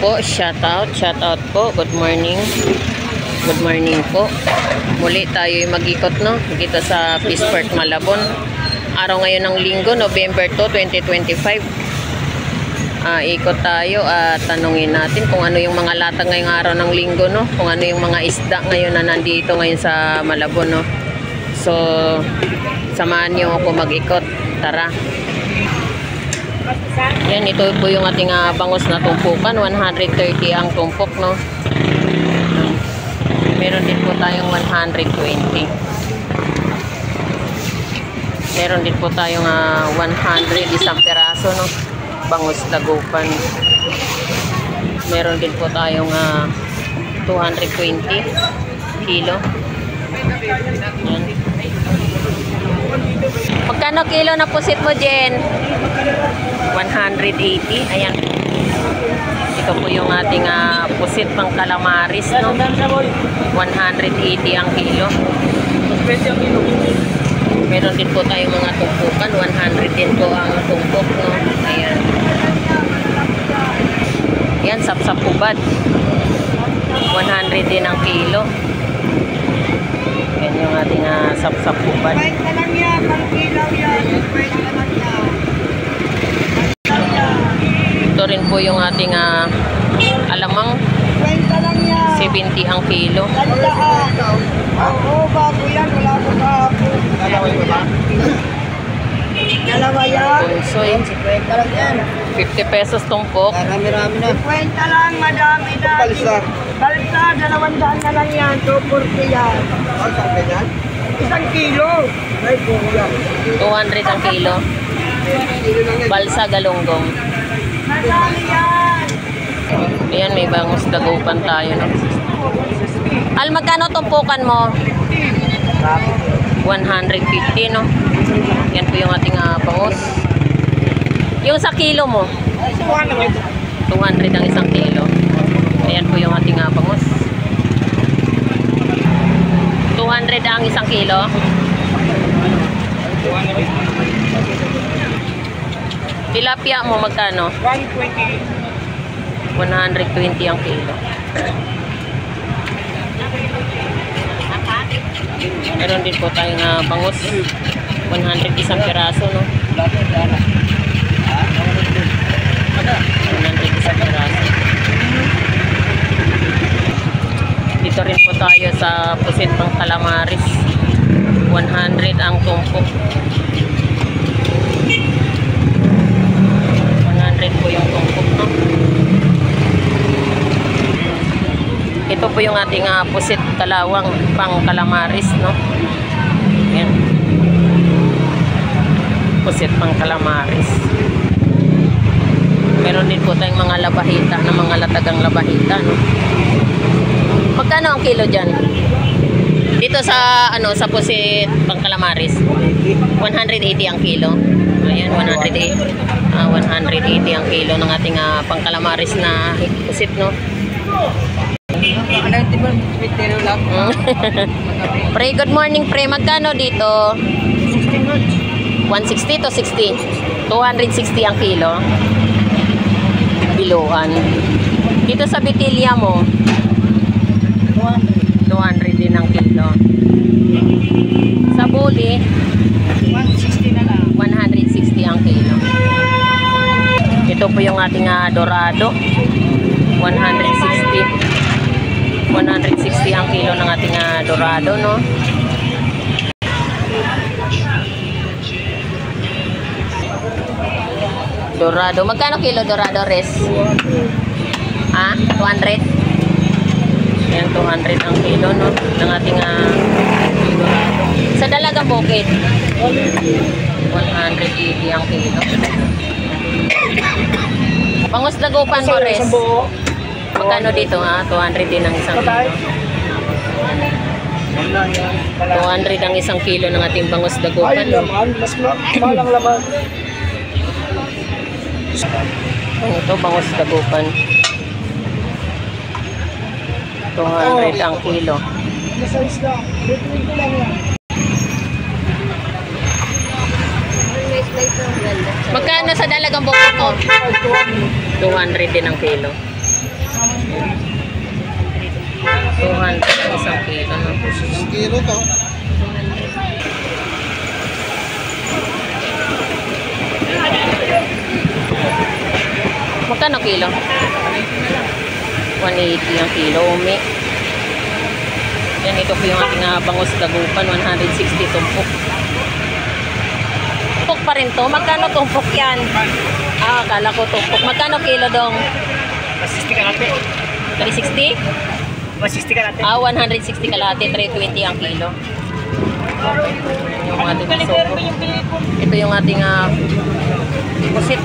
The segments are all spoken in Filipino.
po, shout out po. Good morning. Good morning po. Muli tayo mag-ikot, no? Dito sa Peaceport, Malabon. Araw ngayon ng Linggo, November 2, 2025. Ikot tayo at tanungin natin kung ano yung mga latag ngayong araw ng Linggo, no? Kung ano yung mga isda ngayon na nandito ngayon sa Malabon, no? So, samahan niyo ako mag-ikot. Tara. Yan, ito po yung ating bangus na tumpukan. 130 ang tumpok, no? Meron din po tayong 120. Meron din po tayong 100 isang peraso, no? Bangus lagupan. Meron din po tayong 220 kilo. Yan. Magkano kilo na pusit mo, Jen? 180. Ayan. Ito po yung ating pusit pang calamaris, no? 180 ang kilo. Meron din po tayong mga tumpukan. 100 din po ang tumpok, no? Ayan. Yan, sapsap-ubad. 100 din ang kilo. Yan yung ating sapsap-ubad. 20 na lang yan, ang kilo yan. 20 na lang yan. Ito rin po yung ating alamang. 20 lang yan. 70 ang kilo. Oo, bago yan. Wala ko kahapon. Dalawa yan. Punsoy. 50 lang yan. 50 pesos tumpok. Marami-rami na. 50 lang, madami na. Balsa, 200 na lang yan. 240 yan. Isang kilo. Ay, 200 ang kilo. Balsa galunggong. Madami yan. Ayan, may bangus dagupan tayo, no? Al, magkano tumpukan mo? 150, no? Yan po yung ating bangus. Yung sa kilo mo? 200 ang isang kilo. Ayan po yung ating bangus. 200 ang isang kilo. Tilapia mo magkano? 120. 120 ang kilo. Meron din po tayong bangus. 100 isang piraso, no? 100 isang piraso. Dito rin po tayo sa pusit pang calamaris. 100 ang tumpok. 100 po yung tumpok, no? Ito po yung ating pusit kalawang pang calamaris, no? Yan. Pusit pang calamaris. Meron din po tayong mga labahita na mga latagang labahita, no? Magkano ang kilo dyan? Dito sa sa pusit pang calamaris 180 ang kilo. Ayan, 180 ang kilo ng ating pang calamaris na pusit, no? Pre, good morning, pre. Magkano dito? 160 to 60. 260 ang kilo. Biluhan. Dito sa Bitilya mo 200 din ang kilo. Sa Buli 160 na lang. 160 ang kilo. Ito po yung ating dorado. 160 ang kilo ng ating dorado, no? Dorado. Magkano kilo dorado, res? 200? Yan, 200 ang kilo, no? Ng ating dorado. Sa Dalagang Bukid 180 ang kilo. Bangus dagupan mo, res? Magkano dito, 200 din ang isang kilo. 200 ang isang kilo ng ating bangus dagupan. Ay, laman. Mas mahal ang laman. Ito, bangus dagupan. 200 ang kilo. Nasa isla. Dito lang yan. Magkano sa Dalagang Bukid mo? 200 din ang kilo. 200 isang kilo, no? Isang kilo to. Magkano kilo? 180 ang kilo, umi. Yan, ito po yung ating bangus dagupan, 160 tumpok. Tumpok pa rin to. Magkano tumpok yan? Ah, akala ko tumpok. Magkano kilo dong? 160 kalate. 360? 160 kalate. Ah, 160 kalate, 320 ang kilo. Yung ating suko. Ito yung ating pusit.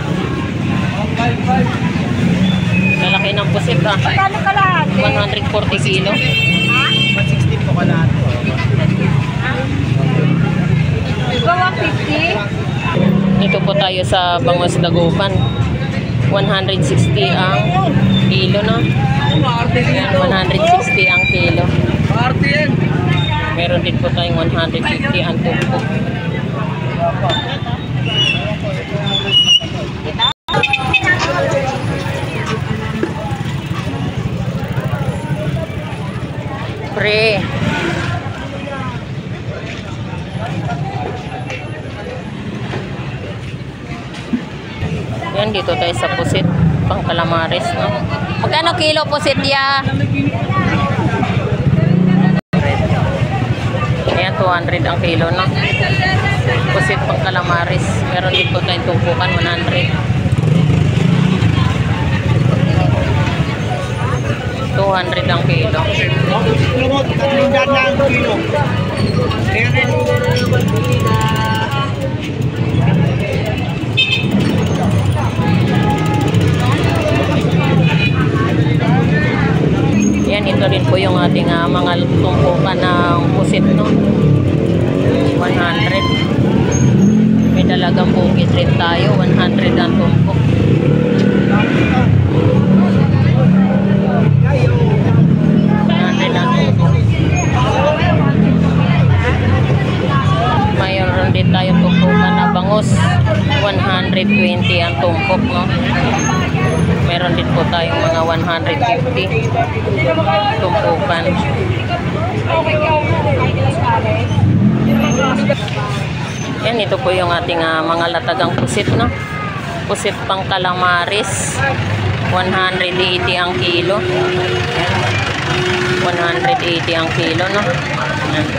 Lalaki ng pusit, ah. Magkano kalate? 140 kilo. 160 po kalate. Ito 150. Dito po tayo sa bangus dagupan. 160 ang kilo, no? 160 ang kilo. Meron din po tayong 150 ang tumpok. Pre. Yan, dito tayo sa pusit, pang calamares, no? Magkano kilo pusit ya? Ayan, 200 ang kilo, no? Pusit pang calamares. Meron din po tayong tumpukan, 100. 200 ang kilo. Yan, ito rin po yung ating mga tumpukan ng pusit, no? 100. May dalagang bukit rin tayo, 100 ang tumpok. Mayroon din tayo tumpukan na bangus, 120 ang tumpok, no? Meron din po tayong mga 150 tumpukan. Yan, ito po yung ating mga latagang pusit, no? Pusit pang calamares, 180 ang kilo. 180 ang kilo, no? Yan.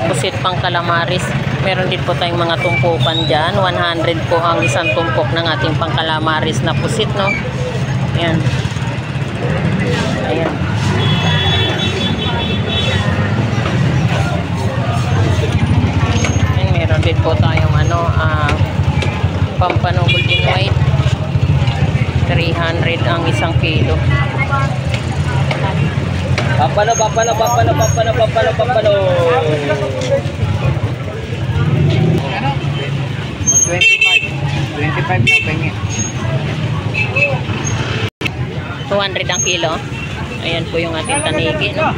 Pusit pang calamares. Meron din po tayong mga tumpukan dyan. 100 po ang isang tumpok ng ating pang calamares na pusit, no? Yan. Ayan. Ayan, meron din po tayong Pampano Golden White. 300 ang isang kilo. Papalo. 25 na pengi. 200 ang kilo. Ayan po yung ating tanigi, no?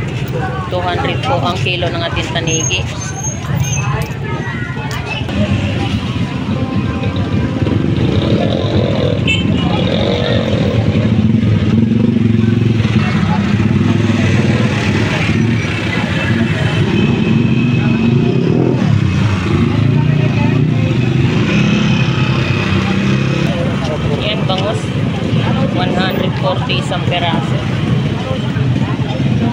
200 po ang kilo ng ating tanigi. Bangus, 140 isang peraso.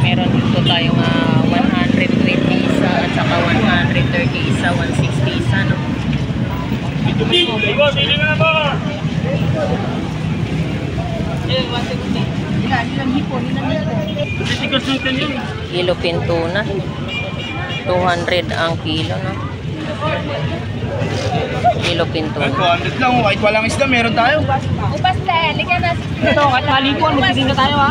Meron dito tayong 120 isa at saka 130 isa, 160 isa, no? Kilo pintuna, 200 ang kilo, no? Kilo pintuna. 200 lang, white walang isda, meron tayo. Upas te, liga na. Ito, at halikuan, magiging na tayo ha.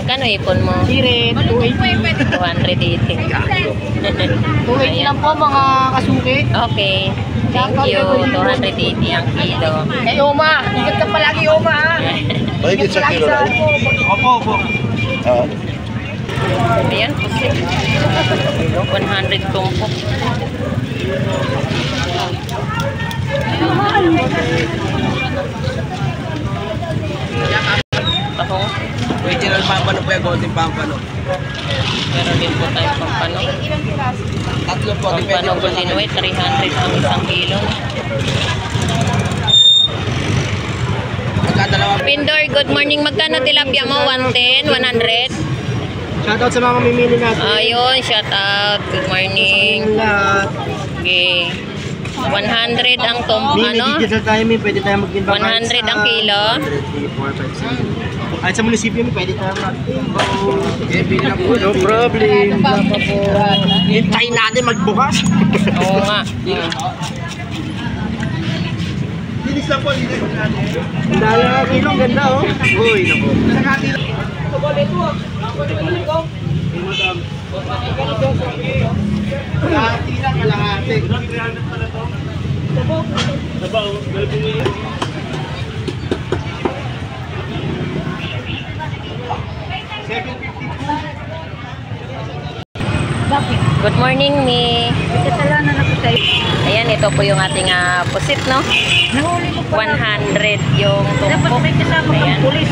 Magkano ipon mo? Sirit, 280. 280. 280 lang po mga kasuki. Okay. Thank you. 280 ang kilo. Eh, Oma, ingat ka palagi, Oma ha. Mahigit sa kilo na. Opo. Ayan, pusit. 100 tumpok. Tahong. Original konting pampano. Meron din po tayong pampano. Tatlo po. Pampano golden white, 300 ang isang kilo. Magkadalawa. Pindor, good morning. Magkano tilapia mo? 110, 100? Shoutout sa mga mamimili natin. Ayun, shout out. Good morning. Okay. 100 ang ano? Sa tayo, pwede tayo mag-inbound. 100 ang kilo. 100, 3, 4, 5, 6. At sa munisipyo, pwede tayo mag-inbound. No problem. Hintayin natin magbukas. Oo nga. Linis lang po, linis. Ang dami nga kilo, ang ganda oh. Uy, naku. Kalahati lang, kalahati. Good morning, Mi. Ayan, ito po yung ating pusit, no? 100 yung tumpok. Dapat may kasama kang pulis.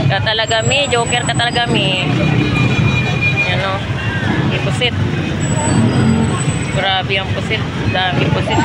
Ka talaga, Mi. Joker ka talaga, Mi. Yan, no? Pusit. Grabe ang pusit. Dami pusit.